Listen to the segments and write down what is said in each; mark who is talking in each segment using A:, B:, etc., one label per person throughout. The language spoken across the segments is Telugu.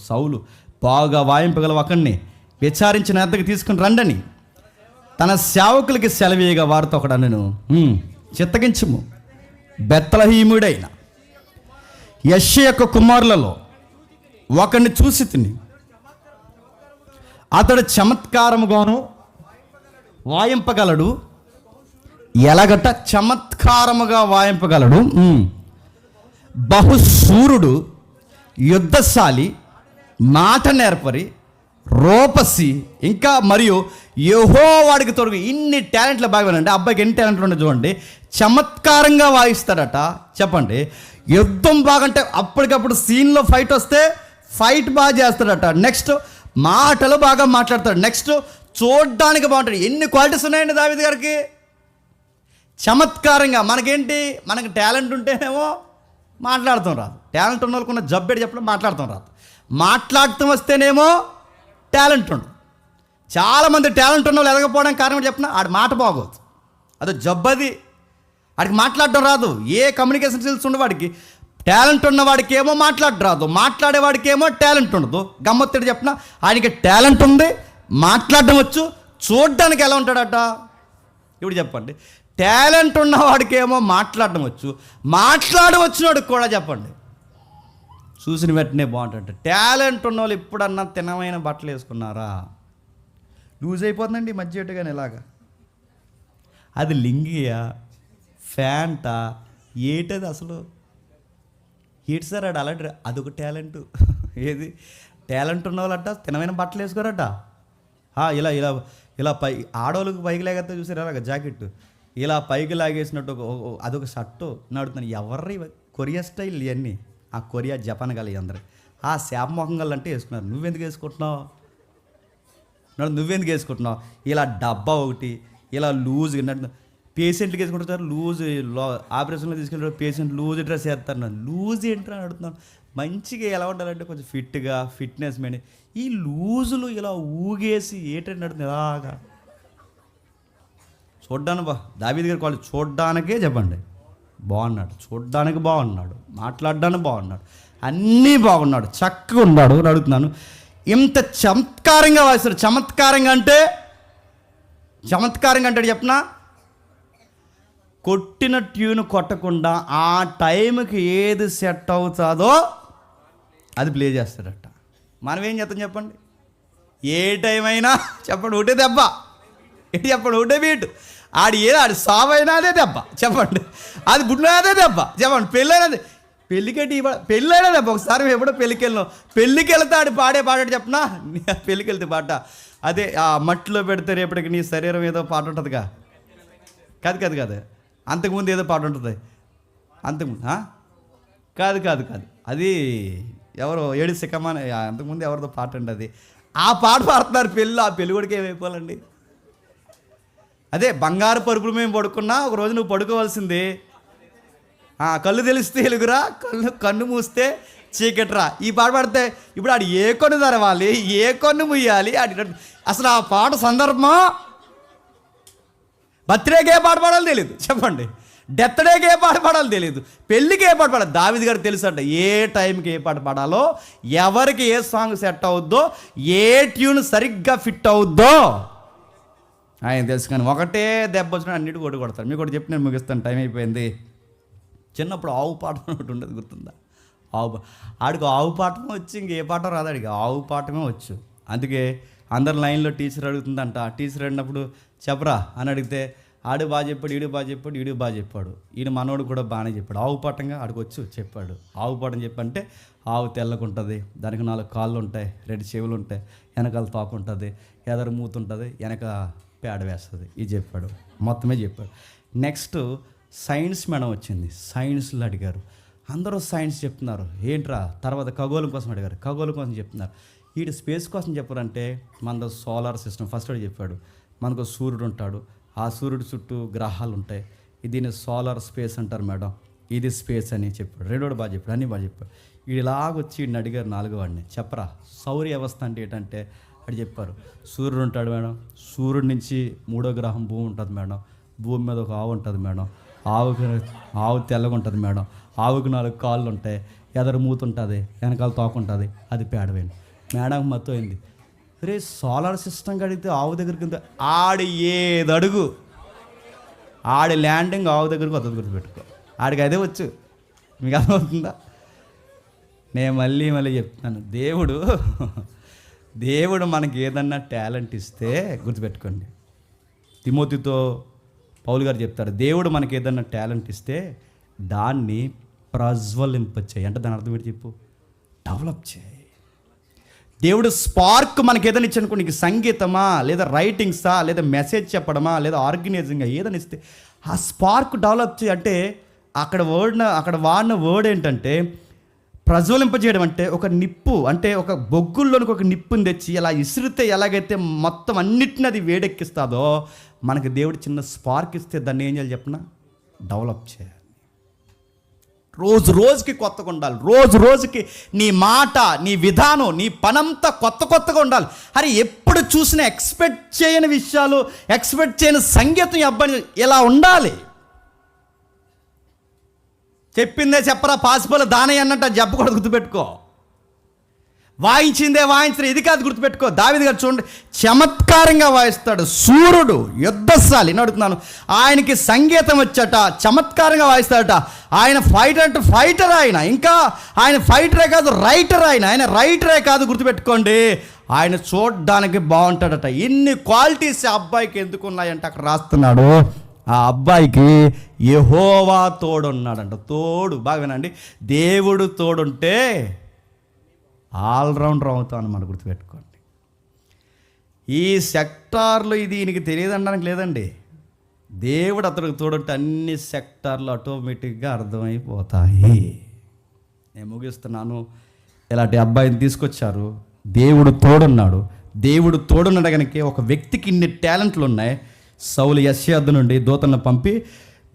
A: సౌలు బాగా వాయింపగల ఒకడిని విచారించిన ఎద్దకు తీసుకుని రండని తన సేవకులకి సెలవీయగా వారితో ఒకడు నేను చిత్తగించుము, బెత్లెహేమీయుడైన యెష్షయి యొక్క కుమారులలో ఒకడిని చూసి తిని, అతడు చమత్కారముగాను వాయింపగలడు. ఎలాగట? చమత్కారముగా వాయింపగలడు, బహుశూరుడు, యుద్ధశాలి, మాట నేర్పరి, రూపసి, ఇంకా మరియు యెహోవాడికి తోడు. ఇన్ని టాలెంట్లు బాగానండి. అబ్బాయికి ఎన్ని టాలెంట్లు ఉండవు చూడండి. చమత్కారంగా వాయిస్తాడట. చెప్పండి, యుద్ధం బాగంటే అప్పటికప్పుడు సీన్లో ఫైట్ వస్తే ఫైట్ బాగా చేస్తాడట. నెక్స్ట్ మాటలు బాగా మాట్లాడతాడు. నెక్స్ట్ చూడ్డానికి బాగుంటాడు. ఎన్ని క్వాలిటీస్ ఉన్నాయండి దావీదు గారికి. చమత్కారంగా. మనకేంటి, మనకి టాలెంట్ ఉంటేనేమో మాట్లాడతాం రాదు. టాలెంట్ ఉన్న వాళ్ళకున్న జబ్బేడు చెప్పడం మాట్లాడతాం రాదు. మాట్లాడటం వస్తేనేమో టాలెంట్ ఉండదు. చాలామంది టాలెంట్ ఉన్న వాళ్ళు ఎదగపోవడానికి కారణం చెప్పిన ఆడి మాట బాగోదు, అది జబ్బది. ఆడికి మాట్లాడడం రాదు. ఏ కమ్యూనికేషన్ స్కిల్స్ ఉండవు వాడికి. టాలెంట్ ఉన్నవాడికి ఏమో మాట్లాడడం రాదు, మాట్లాడేవాడికి ఏమో టాలెంట్ ఉండదు. గమ్మత్తడి చెప్పిన ఆయనకి టాలెంట్ ఉంది, మాట్లాడడం వచ్చు, చూడడానికి ఎలా ఉంటాడట. ఇప్పుడు చెప్పండి, టాలెంట్ ఉన్నవాడికి ఏమో మాట్లాడడం వచ్చు, మాట్లాడవచ్చినోడికి కూడా చెప్పండి చూసిన వెంటనే బాగుంటుంది. టాలెంట్ ఉన్న వాళ్ళు ఇప్పుడన్నా తినమైన బట్టలు వేసుకున్నారా? లూజ్ అయిపోతుందండి ఈ మధ్య కానీ ఇలాగా. అది లింగియా, ఫ్యాంటా, ఏటది అసలు? ఏటి సార్ ఆడు అలాంటి అదొక టాలెంట్. ఏది టాలెంట్ ఉన్న వాళ్ళట తినమైన బట్టలు వేసుకోరట. ఇలా ఇలా ఇలా ఆడవాళ్ళకి పైకి లాగేస్తే చూసారు అలాగ జాకెట్ ఇలా పైకి లాగేసినట్టు అదొక షర్టు నడుతున్నాను. ఎవర్రీ కొరియా స్టైల్ ఇవన్నీ, ఆ కొరియా జపాన్ గల అందరు ఆ శాప మొహం గల అంటే వేసుకున్నారు. నువ్వెందుకు వేసుకుంటున్నావు? నువ్వెందుకు వేసుకుంటున్నావు? ఇలా డబ్బా ఒకటి ఇలా లూజ్ పేషెంట్కి వేసుకుంటారు. లూజ్ ఆపరేషన్లో తీసుకెళ్ళి పేషెంట్ లూజ్ డ్రెస్ వేస్తారు. లూజ్ ఏంటని అడుగుతున్నాను. మంచిగా ఎలా ఉండాలంటే కొంచెం ఫిట్గా, ఫిట్నెస్ మెయిన్. ఈ లూజులు ఇలా ఊగేసి ఏంటంటే నడుతుంది ఇలాగా. చూడ్డానికి దావీదు గారి వాళ్ళు చూడ్డానికే చెప్పండి బాగున్నాడు, చూడ్డానికి బాగున్నాడు, మాట్లాడడానికి బాగున్నాడు, అన్నీ బాగున్నాడు, చక్కగా ఉన్నాడు అని అడుగుతున్నాను. ఇంత చమత్కారంగా వాయిస్తాడు. చమత్కారంగా అంటే చెప్పనా, కొట్టిన ట్యూన్ కొట్టకుండా ఆ టైంకి ఏది సెట్ అవుతుందో అది ప్లే చేస్తాడట. మనం ఏం చేస్తాం చెప్పండి? ఏ టైం అయినా చెప్పండి ఒకటే దెబ్బ, ఏంటి చెప్పండి ఒకటే బీట్. ఆడు సావైనా అదే దెబ్బ చెప్పండి, అది బుడ్డదే దెబ్బ చెప్పండి, పెళ్ళైనది పెళ్ళికెట్టి పెళ్ళైనా దెబ్బ. ఒకసారి ఎప్పుడో పెళ్ళికి వెళ్ళినాం, పెళ్ళికి వెళ్తే ఆడు పాడాడు చెప్పనా, పెళ్ళికి వెళ్తే పాట అదే ఆ మట్టిలో పెడితే రేపటికి నీ శరీరం ఏదో పాట ఉంటుందిగా. కాదు అంతకుముందు ఏదో పాట ఉంటుంది. అంతకుముందు కాదు అది ఎవరో ఏడు సిక్కమాన అంతకుముందు ఎవరిదో పాట అండి అది. ఆ పాట పాడుతున్నారు పెళ్ళి. ఆ పెళ్ళి కొడుకు ఏమైపోవాలండి? అదే బంగారు పరుపులు మేము పడుకున్నా ఒకరోజు నువ్వు పడుకోవాల్సిందే. కళ్ళు తెలిస్తే ఎలుగురా, కన్ను మూస్తే చీకట్రా. ఈ పాట పాడితే ఇప్పుడు ఆడు ఏ కొన్ను తెరవాలి, ఏ కొన్ను ముయ్యాలి అసలు ఆ పాట సందర్భం. బర్త్డేకి ఏ పాట పాడాలో తెలియదు చెప్పండి, డెత్ డేకి ఏ పాట పాడాలో తెలియదు, పెళ్ళికి ఏ పాట పాడాలి. దావీదు గారు తెలుసు అంట ఏ టైంకి ఏ పాట పాడాలో, ఎవరికి ఏ సాంగ్ సెట్ అవుద్దో, ఏ ట్యూన్ సరిగ్గా ఫిట్ అవుద్దో ఆయన తెలుసు. కానీ ఒకటే దెబ్బ వచ్చినా అన్నిటి కొట్టు కొడతారు. మీకు ఒకటి చెప్పి నేను ముగిస్తాను, టైం అయిపోయింది. చిన్నప్పుడు ఆవు పాఠం ఒకటి ఉండదు, గుర్తుందా? ఆడికి ఆవు పాఠం వచ్చి ఇంకే పాఠం రాదు, ఆడికి ఆవు పాఠమే వచ్చు. అందుకే అందరు లైన్లో టీచర్ అడుగుతుందంట. టీచర్ అడిగినప్పుడు చెప్పరా అని అడిగితే ఆడు బాగా చెప్పాడు, ఈడు బాగా చెప్పాడు, ఈడు బాగా చెప్పాడు, ఈడు మనోడు కూడా బాగానే చెప్పాడు. ఆవు పాఠంగా ఆడికి వచ్చు చెప్పాడు. ఆవు పాఠం చెప్పంటే ఆవు తెల్లకుంటుంది, దానికి 4 కాళ్ళు ఉంటాయి, 2 చెవులు ఉంటాయి, వెనకాల తోక ఉంటుంది, ఎదరు మూత ఉంటుంది, వెనక పేడ వేస్తుంది. ఇది చెప్పాడు, మొత్తమే చెప్పాడు. నెక్స్ట్ సైన్స్ మేడం వచ్చింది. సైన్స్లో అడిగారు, అందరూ సైన్స్ చెప్తున్నారు. ఏంట్రా? తర్వాత ఖగోళం కోసం అడిగారు, ఖగోళం కోసం చెప్తున్నారు. వీడు స్పేస్ కోసం చెప్పారంటే మనది సోలార్ సిస్టమ్ ఫస్ట్ చెప్పాడు. మనకు సూర్యుడు ఉంటాడు, ఆ సూర్యుడు చుట్టూ గ్రహాలు ఉంటాయి, దీన్ని సోలార్ స్పేస్ అంటారు మేడం, ఇది స్పేస్ అని చెప్పాడు. రెండోడు బాగా చెప్పాడు, అన్నీ బాగా చెప్పాడు. వీడు ఇలాగొచ్చి వీడిని అడిగారు 4వ వాడిని, చెప్పరా సౌర వ్యవస్థ అంటే ఏంటంటే అడి చెప్పారు. సూర్యుడు ఉంటాడు మేడం, సూర్యుడి నుంచి 3వ గ్రహం భూమి ఉంటుంది మేడం, భూమి మీద ఒక ఆవు ఉంటుంది మేడం, ఆవు తెల్లగా ఉంటుంది మేడం, ఆవుకి 4 కాళ్ళు ఉంటాయి, ఎదరు మూతుంటుంది, వెనకాల తోకుంటుంది, అది పేడవేయండి. మేడం మొత్తం అయింది. రే సోలార్ సిస్టమ్ కడిగితే ఆవు దగ్గరికి ఆడి ఏది అడుగు, ఆడి ల్యాండింగ్ ఆవు దగ్గరికి వద్ద గుర్తుపెట్టుకో. ఆడికి అదే వచ్చు. మీకు అర్థమవుతుందా? నేను మళ్ళీ చెప్తున్నాను, దేవుడు మనకి ఏదన్నా టాలెంట్ ఇస్తే గుర్తుపెట్టుకోండి. తిమోతితో పౌలు గారు చెప్తారు, దేవుడు మనకి ఏదన్నా టాలెంట్ ఇస్తే దాన్ని ప్రజ్వలింపచేయి. అంటే దాని అర్థం ఏంటి చెప్పు? డెవలప్ చేయి. దేవుడు స్పార్క్ మనకి ఏదైనా ఇచ్చానుకో, నీకు సంగీతమా లేదా రైటింగ్సా లేదా మెసేజ్ చెప్పడమా లేదా ఆర్గనైజింగా ఏదైనా ఇస్తే ఆ స్పార్క్ డెవలప్ చేయి. అంటే అక్కడ వాడిన వర్డ్ ఏంటంటే ప్రజ్వలింపజేయడం. అంటే ఒక నిప్పు, అంటే ఒక బొగ్గుల్లోనికి ఒక నిప్పుని తెచ్చి అలా ఇసిరితే ఎలాగైతే మొత్తం అన్నిటిని అది వేడెక్కిస్తుందో, మనకి దేవుడు చిన్న స్పార్క్ ఇస్తే దాన్ని ఏం చేయాలి చెప్పిన? డెవలప్ చేయాలి. రోజుకి కొత్తగా ఉండాలి. రోజుకి నీ మాట, నీ విధానం, నీ పనంతా కొత్తగా ఉండాలి. అరే ఎప్పుడు చూసినా ఎక్స్పెక్ట్ చేయని విషయాలు, ఎక్స్పెక్ట్ చేయని సంగీతం ఈ అబ్బాయి ఇలా ఉండాలి. చెప్పిందే చెప్పరా పాసిబుల్ దానయ్య అన్నట్టు అది చెప్పకూడదు, గుర్తుపెట్టుకో. వాయించిందే వాయించిన ఇది కాదు, గుర్తుపెట్టుకో. దావీదు గారు చూడండి, చమత్కారంగా వాయిస్తాడు. సూర్యుడు యుద్ధశాలి అడుగుతున్నాను, ఆయనకి సంగీతం వచ్చట, చమత్కారంగా వాయిస్తాడట. ఆయన ఫైటర్ ఆయన. ఇంకా ఆయన ఫైటరే కాదు, రైటర్ ఆయన రైటరే కాదు, గుర్తుపెట్టుకోండి. ఆయన చూడడానికి బాగుంటాడట. ఇన్ని క్వాలిటీస్ ఆ అబ్బాయికి ఎందుకు ఉన్నాయంటే అక్కడ రాస్తున్నాడు, ఆ అబ్బాయికి యెహోవా తోడున్నాడంట. తోడు బాగా వినండి, దేవుడు తోడుంటే ఆల్రౌండర్ అవుతాం అన్నమాట, గుర్తుపెట్టుకోండి. ఈ సెక్టార్లు ఇది ఈయనకి తెలియదనడానికి లేదండి. దేవుడు అతనికి తోడుంటే అన్ని సెక్టార్లు ఆటోమేటిక్గా అర్థమైపోతాయి. నేను ముగిస్తున్నాను. ఇలాంటి అబ్బాయిని తీసుకొచ్చారు, దేవుడు తోడున్నాడు. దేవుడు తోడున్నాడు కనుక ఒక వ్యక్తికి ఇన్ని టాలెంట్లు ఉన్నాయి. సౌలు యెష్షయి యొద్ద నుండి దూతలను పంపి,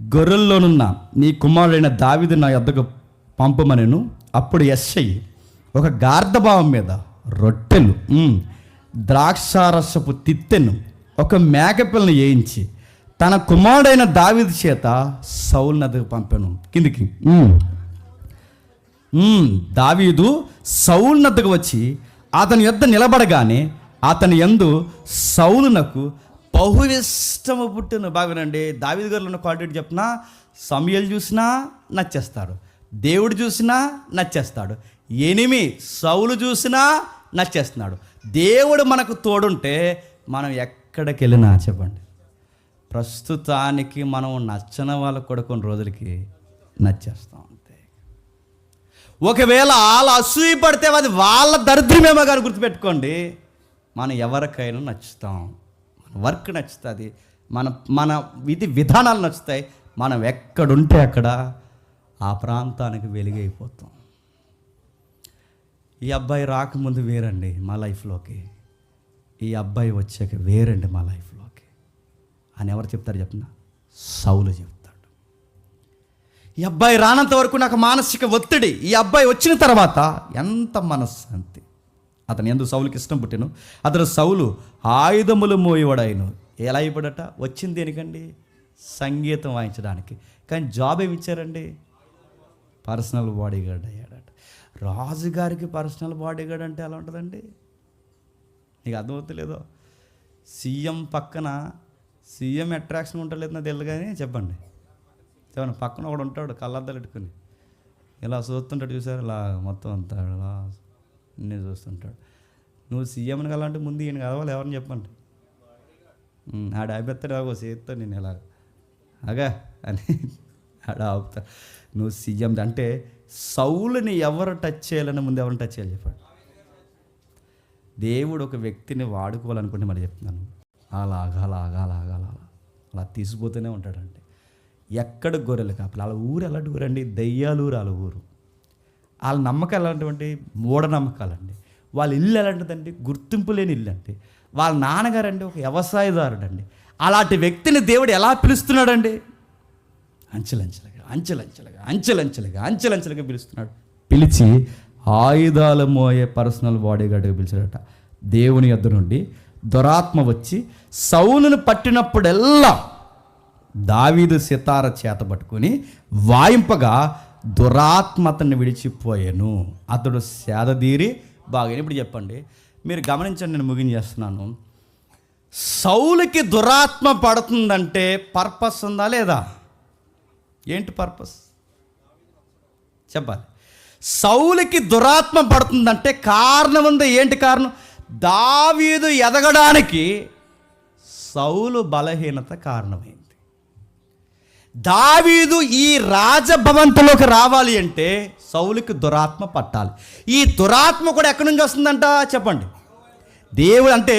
A: గొర్రెల్లోనున్న నీ కుమారుడైన దావీదు నా యొద్దకు పంపమనెను. అప్పుడు యెష్షయి ఒక గార్ధభావం మీద రొట్టెలు, ద్రాక్షారసపు తిత్తెను, ఒక మేకపిల్లను వేయించి తన కుమారుడైన దావీదు చేత సౌలు నద్దకు పంపాను. కిందికి దావీదు సౌలు నద్దకు వచ్చి అతని యొద్ద నిలబడగానే అతని యందు సౌలునకు బహు ఇష్టము పుట్టిన. బాగానండి, దావీదు గారిలో ఉన్న క్వాలిటీ చెప్పినా, సమూయేలు చూసినా నచ్చేస్తాడు, దేవుడు చూసినా నచ్చేస్తాడు, సౌలు చూసినా నచ్చేస్తున్నాడు. దేవుడు మనకు తోడుంటే మనం ఎక్కడికి వెళ్ళినా చెప్పండి, ప్రస్తుతానికి మనం నచ్చని వాళ్ళకు కూడా కొన్ని రోజులకి నచ్చేస్తాం అంతే. ఒకవేళ వాళ్ళు అసూయ పడితే అది వాళ్ళ దరిద్రమేమో కానీ గుర్తుపెట్టుకోండి, మనం ఎవరికైనా నచ్చుతాం. మన వర్క్ నచ్చుతుంది, మన విధానాలు నచ్చుతాయి. మనం ఎక్కడుంటే అక్కడ ఆ ప్రాంతానికి వెలుగైపోతాం. ఈ అబ్బాయి రాకముందు వేరండి మా లైఫ్లోకి, ఈ అబ్బాయి వచ్చాక వేరండి మా లైఫ్లోకి అని ఎవరు చెప్తారు చెప్పిన? సౌలు చెప్తాడు. ఈ అబ్బాయి రానంత వరకు నాకు మానసిక ఒత్తిడి, ఈ అబ్బాయి వచ్చిన తర్వాత ఎంత మనశ్శాంతి. అతను ఎందుకు సౌలుకి ఇష్టం పుట్టాను. అతను సౌలు ఆయుధములు మోయవాడాయను. ఎలా అయిపోడట? వచ్చింది దేనికండి? సంగీతం వాయించడానికి. కానీ జాబ్ ఏమి ఇచ్చారండి? పర్సనల్ బాడీగార్డ్ అయ్యాడట. రాజుగారికి పర్సనల్ బాడీగార్డ్ అంటే ఎలా ఉంటుందండి? నీకు అర్థమవుతలేదో? సీఎం పక్కన సీఎం అట్రాక్షన్ ఉంటలేదు నాకు తెలియదు, కానీ చెప్పండి పక్కన ఒకడు ఉంటాడు కళ్ళద్దాలు పెట్టుకుని ఇలా చూస్తుంటాడు, చూసారు? ఇలా మొత్తం అంతా ఇలా నేను చూస్తుంటాడు. నువ్వు సీఎంని కలాంటి ముందు ఈయన కలవాలి ఎవరిని చెప్పండి. ఆడ ఆపెత్తాడు, ఆగో చేస్తా నేను ఇలా అగా అని ఆడ ఆపుతా. నువ్వు సీఎం అంటే సౌలుని ఎవరు టచ్ చేయాలని ముందు ఎవరిని టచ్ చేయాలి చెప్పండి. దేవుడు ఒక వ్యక్తిని వాడుకోవాలనుకుంటే మరి చెప్తున్నాను, అలా తీసిపోతూనే ఉంటాడండి. ఎక్కడ గొర్రెలు కాపలు వాళ్ళ ఊరు ఎలాంటి ఊరండి? దయ్యాలు ఊరు వాళ్ళ ఊరు. వాళ్ళ నమ్మకాలు ఎలాంటివండి? మూఢనమ్మకాలండి. వాళ్ళ ఇల్లు ఎలాంటిదండి? గుర్తింపు లేని ఇల్లు అండి. వాళ్ళ నాన్నగారు అండి ఒక వ్యవసాయదారుడు అండి. అలాంటి వ్యక్తిని దేవుడు ఎలా పిలుస్తున్నాడండి? అంచెలంచెలుగా పిలుస్తున్నాడు. పిలిచి ఆయుధాలు మోయే పర్సనల్ బాడీగార్డ్గా పిలిచాడట. దేవుని యొద్ద నుండి దురాత్మ వచ్చి సౌలును పట్టినప్పుడెల్లా దావీదు సితార చేత పట్టుకొని వాయింపగా దురాత్మ అతన్ని విడిచిపోయాను, అతడు సేదదీరి బాగా. ఇప్పుడు చెప్పండి, మీరు గమనించండి, నేను ముగించేస్తున్నాను. సౌలుకి దురాత్మ పడుతుందంటే పర్పస్ ఉందా లేదా? ఏంటి పర్పస్ చెప్పాలి. సౌలుకి దురాత్మ పడుతుందంటే కారణం ఉంది. ఏంటి కారణం? దావీదు ఎదగడానికి సౌలు బలహీనత కారణమైంది. దావీదు ఈ రాజభవంతిలోకి రావాలి అంటే సౌలుకి దురాత్మ పట్టాలి. ఈ దురాత్మ కూడా ఎక్కడి నుంచి వస్తుందంట చెప్పండి. దేవుడు అంటే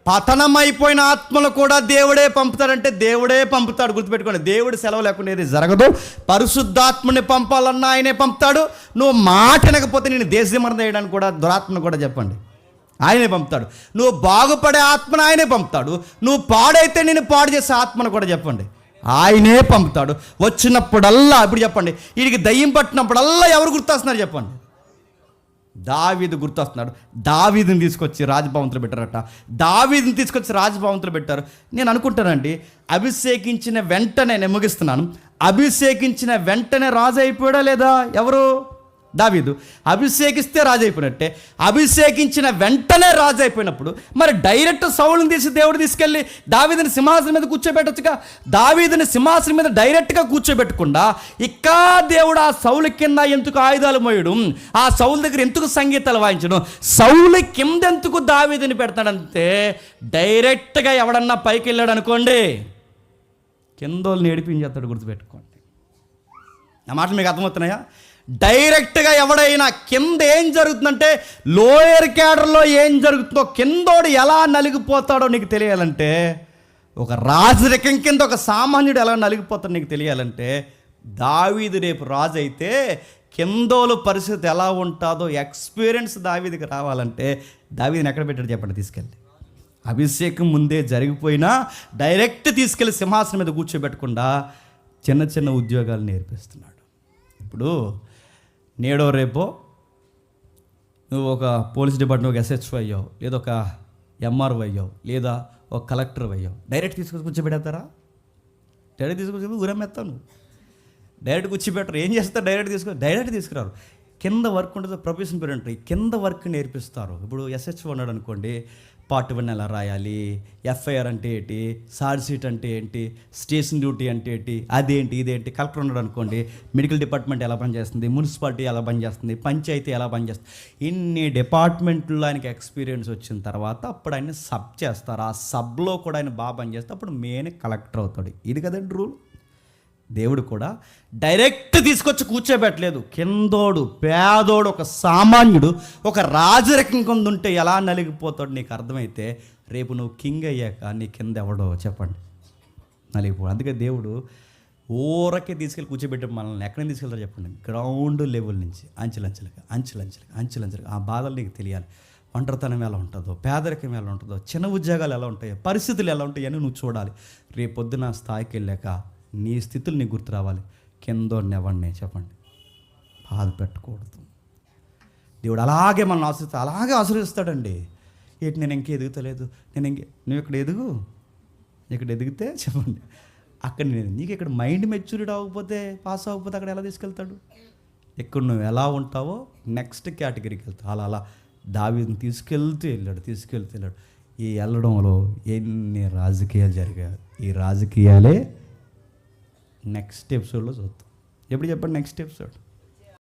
A: పతనమైపోయిన ఆత్మలు కూడా దేవుడే పంపుతాడంటే దేవుడే పంపుతాడు. గుర్తుపెట్టుకోండి, దేవుడు సెలవు లేకుండా ఏది జరగదు. పరిశుద్ధాత్మని పంపాలన్నా ఆయనే పంపుతాడు. నువ్వు మాట వినకపోతే నేను దేశమరణ చేయడానికి కూడా దురాత్మను కూడా చెప్పండి ఆయనే పంపుతాడు. నువ్వు బాగుపడే ఆత్మను ఆయనే పంపుతాడు. నువ్వు పాడైతే నేను పాడు చేసే ఆత్మను కూడా చెప్పండి ఆయనే పంపుతాడు. వచ్చినప్పుడల్లా ఇప్పుడు చెప్పండి, వీడికి దయ్యం పట్టినప్పుడల్లా ఎవరు గుర్తొస్తున్నారు చెప్పండి? దావీదు గుర్తొస్తున్నాడు. దావీదుని తీసుకొచ్చి రాజభవంతులు పెట్టారట. దావీదుని తీసుకొచ్చి రాజభవంతులు పెట్టారు. నేను అనుకుంటానండి, అభిషేకించిన వెంటనే, నేను ముగిస్తున్నాను, అభిషేకించిన వెంటనే రాజు అయిపోయాడా లేదా? ఎవరు? దావీదు. అభిషేకిస్తే రాజు అయిపోయినట్టే. అభిషేకించిన వెంటనే రాజు అయిపోయినప్పుడు మరి డైరెక్ట్ సౌలుని తీసి దేవుడు తీసుకెళ్ళి దావీదుని సింహాసనం మీద కూర్చోబెట్టచ్చుగా. దావీదుని సింహాసనం మీద డైరెక్ట్గా కూర్చోబెట్టకుండా ఇంకా దేవుడు ఆ సౌలు కింద ఎందుకు ఆయుధాలు మోయడం, ఆ సౌలు దగ్గర ఎందుకు సంగీతాలు వాయించడం, సౌలు కింద ఎందుకు దావీదుని పెడతాడంటే డైరెక్ట్గా ఎవడన్నా పైకి వెళ్ళాడు అనుకోండి కిందోళ్ళని ఏడిపించేస్తాడు. గుర్తుపెట్టుకోండి, నా మాటలు మీకు అర్థమవుతున్నాయా? డైరెక్ట్గా ఎవడైనా కింద ఏం జరుగుతుందంటే లోయర్ క్యాడర్లో ఏం జరుగుతుందో కిందోడు ఎలా నలిగిపోతాడో నీకు తెలియాలంటే, ఒక రాజరికం కింద ఒక సామాన్యుడు ఎలా నలిగిపోతాడో నీకు తెలియాలంటే, దావీదు రేపు రాజు అయితే కిందోలు పరిస్థితి ఎలా ఉంటుందో ఎక్స్పీరియన్స్ దావీదుకి రావాలంటే దావీదుని ఎక్కడ పెట్టాడు చెప్పండి? తీసుకెళ్ళి అభిషేకం ముందే జరిగిపోయినా డైరెక్ట్ తీసుకెళ్ళి సింహాసనం మీద కూర్చోబెట్టకుండా చిన్న చిన్న ఉద్యోగాలు నేర్పిస్తున్నాడు. ఇప్పుడు నేడో రేపో నువ్వు ఒక పోలీస్ డిపార్ట్మెంట్ ఒక ఎస్హెచ్ఓ అయ్యావు, లేదా ఒక ఎంఆర్ఓ అయ్యావు, లేదా ఒక కలెక్టర్ అయ్యావు, డైరెక్ట్ తీసుకొని కూర్చోబెడతారా? డైరెక్ట్ తీసుకొచ్చి ఊరమెత్తాను, డైరెక్ట్ కూర్చోబెట్టరు. ఏం చేస్తారు? డైరెక్ట్ తీసుకురారు. కింద వర్క్ ఉంటుంది, ప్రొఫెషన్ పేరు ఉంటుంది, కింద వర్క్ నేర్పిస్తారు. ఇప్పుడు ఎస్హెచ్ఓ ఉన్నాడు అనుకోండి, పార్ట్ 1 ఎలా రాయాలి, ఎఫ్ఐఆర్ అంటే ఏంటి, ఛార్జ్ షీట్ అంటే ఏంటి, స్టేషన్ డ్యూటీ అంటే ఏంటి, అదేంటి ఇదేంటి. కలెక్టర్ ఉన్నాడు అనుకోండి, మెడికల్ డిపార్ట్మెంట్ ఎలా పనిచేస్తుంది, మున్సిపాలిటీ ఎలా పనిచేస్తుంది, పంచాయతీ ఎలా పనిచేస్తుంది, ఇన్ని డిపార్ట్మెంట్లో ఆయనకి ఎక్స్పీరియన్స్ వచ్చిన తర్వాత అప్పుడు ఆయన సబ్ చేస్తారు. ఆ సబ్లో కూడా ఆయన బాగా పనిచేస్తే అప్పుడు మెయిన్ కలెక్టర్ అవుతాడు. ఇది కదండి రూల్. దేవుడు కూడా డైరెక్ట్ తీసుకొచ్చి కూర్చోబెట్టలేదు. కిందోడు, పేదోడు, ఒక సామాన్యుడు ఒక రాజరికం కింద ఉంటే ఎలా నలిగిపోతాడు నీకు అర్థమైతే రేపు నువ్వు కింగ్ అయ్యాక నీ కింద ఎవడో చెప్పండి నలిగిపోడు. అందుకే దేవుడు ఊరకే తీసుకెళ్ళి కూర్చోబెట్టి మనల్ని ఎక్కడికి తీసుకెళ్తారు చెప్పండి? గ్రౌండ్ లెవెల్ నుంచి అంచెలంచెలుగా ఆ బాధలు నీకు తెలియాలి. ఒంటరితనం ఎలా ఉంటుందో, పేదరికం ఎలా ఉంటుందో, చిన్న ఉద్యోగాలు ఎలా ఉంటాయో, పరిస్థితులు ఎలా ఉంటాయో అని నువ్వు చూడాలి. రేపు పొద్దున స్థాయికి వెళ్ళాక నీ స్థితులు నీకు గుర్తు రావాలి. కిందో నెవడినే చెప్పండి బాధ పెట్టకూడదు. దేవుడు అలాగే మనల్ని అలాగే ఆశీర్వదిస్తాడండి. ఏంటి నేను ఇంకే ఎదుగుతలేదు, నువ్వు ఇక్కడ ఎదిగితే చెప్పండి అక్కడ నీకు ఇక్కడ మైండ్ మెచ్యూరిటీ అవ్వకపోతే, పాస్ అవ్వకపోతే అక్కడ ఎలా తీసుకెళ్తాడు? ఇక్కడ నువ్వు ఎలా ఉంటావో నెక్స్ట్ కేటగిరీకి వెళ్తావు. అలా దావీదుని తీసుకెళ్తూ వెళ్ళాడు. ఈ వెళ్ళడంలో ఎన్ని రాజకీయాలు జరిగాయి. ఈ రాజకీయాలే నెక్స్ట్ ఎపిసోడ్లో చూద్దాం. ఎప్పుడు చెప్పండి? Next episode.